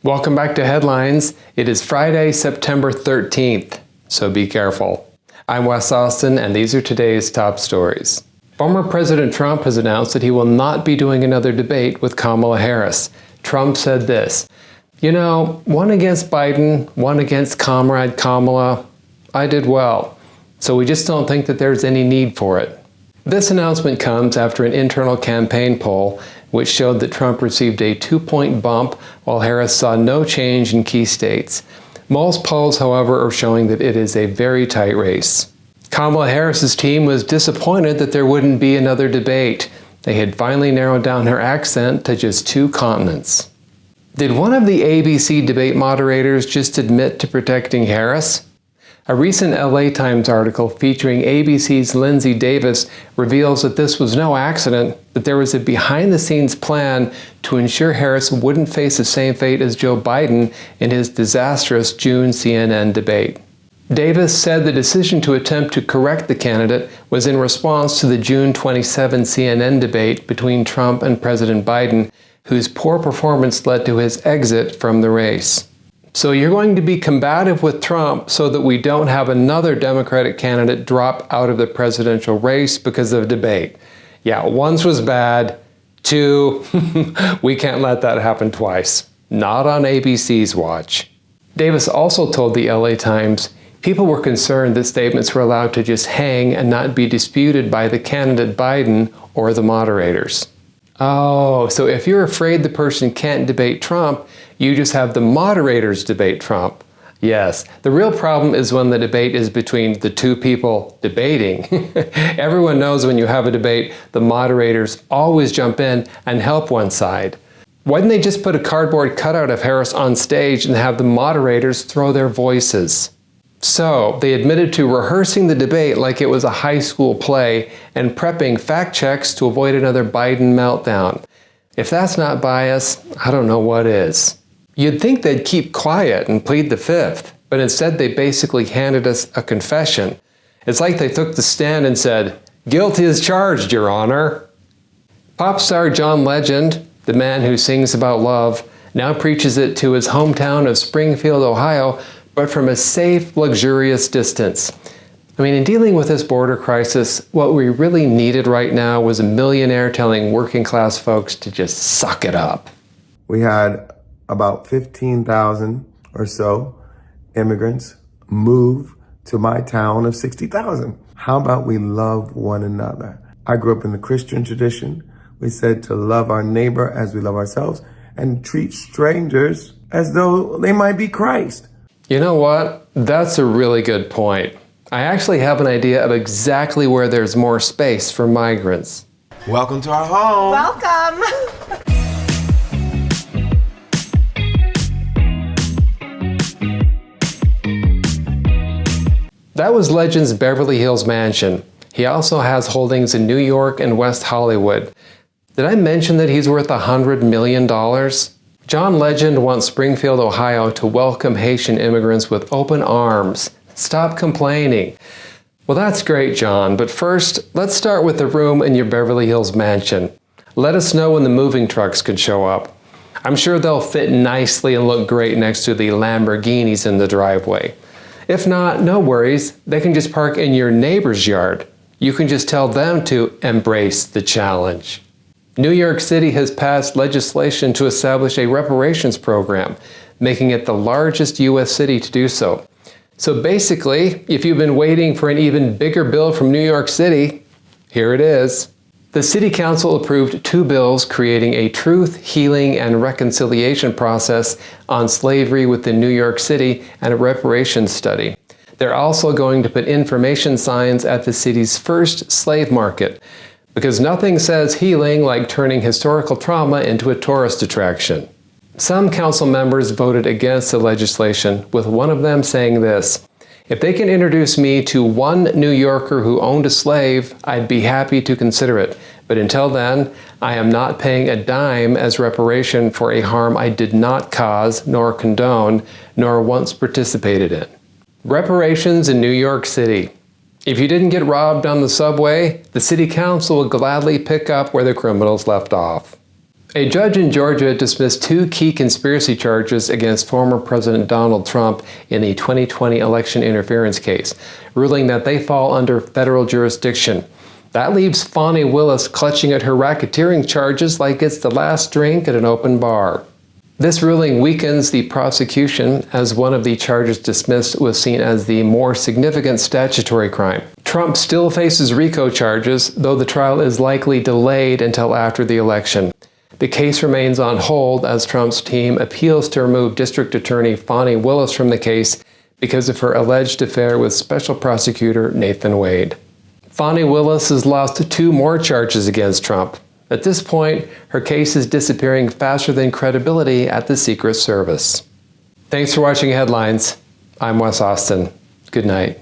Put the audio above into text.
Welcome back to Headlines. It is Friday, September 13th, so be careful. I'm Wes Austin, and these are today's top stories. Former President Trump has announced that he will not be doing another debate with Kamala Harris. Trump said this, "You know, one against Biden, one against Comrade Kamala. I did well, so we just don't think that there's any need for it." This announcement comes after an internal campaign poll which showed that Trump received a 2-point bump while Harris saw no change in key states. Most polls, however, are showing that it is a very tight race. Kamala Harris's team was disappointed that there wouldn't be another debate. They had finally narrowed down her accent to just 2 continents. Did one of the ABC debate moderators just admit to protecting Harris? A recent LA Times article featuring ABC's Lindsay Davis reveals that this was no accident, that there was a behind-the-scenes plan to ensure Harris wouldn't face the same fate as Joe Biden in his disastrous June CNN debate. Davis said the decision to attempt to correct the candidate was in response to the June 27 CNN debate between Trump and President Biden, whose poor performance led to his exit from the race. So you're going to be combative with Trump so that we don't have another Democratic candidate drop out of the presidential race because of debate. Yeah, once was bad. 2, we can't let that happen twice. Not on ABC's watch. Davis also told the LA Times, people were concerned that statements were allowed to just hang and not be disputed by the candidate Biden or the moderators. Oh, so if you're afraid the person can't debate Trump, you just have the moderators debate Trump. Yes, the real problem is when the debate is between the 2 people debating. Everyone knows when you have a debate, the moderators always jump in and help one side. Why didn't they just put a cardboard cutout of Harris on stage and have the moderators throw their voices? So, they admitted to rehearsing the debate like it was a high school play and prepping fact checks to avoid another Biden meltdown. If that's not bias, I don't know what is. You'd think they'd keep quiet and plead the fifth, but instead they basically handed us a confession. It's like they took the stand and said, "Guilty as charged, Your Honor." Pop star John Legend, the man who sings about love, now preaches it to his hometown of Springfield, Ohio, but from a safe, luxurious distance. I mean, in dealing with this border crisis, what we really needed right now was a millionaire telling working class folks to just suck it up. We had about 15,000 or so immigrants move to my town of 60,000. How about we love one another? I grew up in the Christian tradition. We said to love our neighbor as we love ourselves and treat strangers as though they might be Christ. You know what? That's a really good point. I actually have an idea of exactly where there's more space for migrants. Welcome to our home. Welcome. That was Legend's Beverly Hills mansion. He also has holdings in New York and West Hollywood. Did I mention that he's worth $100 million? John Legend wants Springfield, Ohio to welcome Haitian immigrants with open arms. Stop complaining. Well, that's great, John, but first, let's start with the room in your Beverly Hills mansion. Let us know when the moving trucks can show up. I'm sure they'll fit nicely and look great next to the Lamborghinis in the driveway. If not, no worries. They can just park in your neighbor's yard. You can just tell them to embrace the challenge. New York City has passed legislation to establish a reparations program, making it the largest U.S. city to do so. So basically, if you've been waiting for an even bigger bill from New York City, here it is. The City Council approved 2 bills creating a truth, healing, and reconciliation process on slavery within New York City and a reparations study. They're also going to put information signs at the city's first slave market, because nothing says healing like turning historical trauma into a tourist attraction. Some council members voted against the legislation, with one of them saying this, "If they can introduce me to one New Yorker who owned a slave, I'd be happy to consider it. But until then, I am not paying a dime as reparation for a harm I did not cause, nor condone, nor once participated in." Reparations in New York City. If you didn't get robbed on the subway, the City Council will gladly pick up where the criminals left off. A judge in Georgia dismissed 2 key conspiracy charges against former President Donald Trump in the 2020 election interference case, ruling that they fall under federal jurisdiction. That leaves Fani Willis clutching at her racketeering charges like it's the last drink at an open bar. This ruling weakens the prosecution, as one of the charges dismissed was seen as the more significant statutory crime. Trump still faces RICO charges, though the trial is likely delayed until after the election. The case remains on hold as Trump's team appeals to remove District Attorney Fani Willis from the case because of her alleged affair with Special Prosecutor Nathan Wade. Fani Willis has lost 2 more charges against Trump. At this point, her case is disappearing faster than credibility at the Secret Service. Thanks for watching Headlines. I'm Wes Austin. Good night.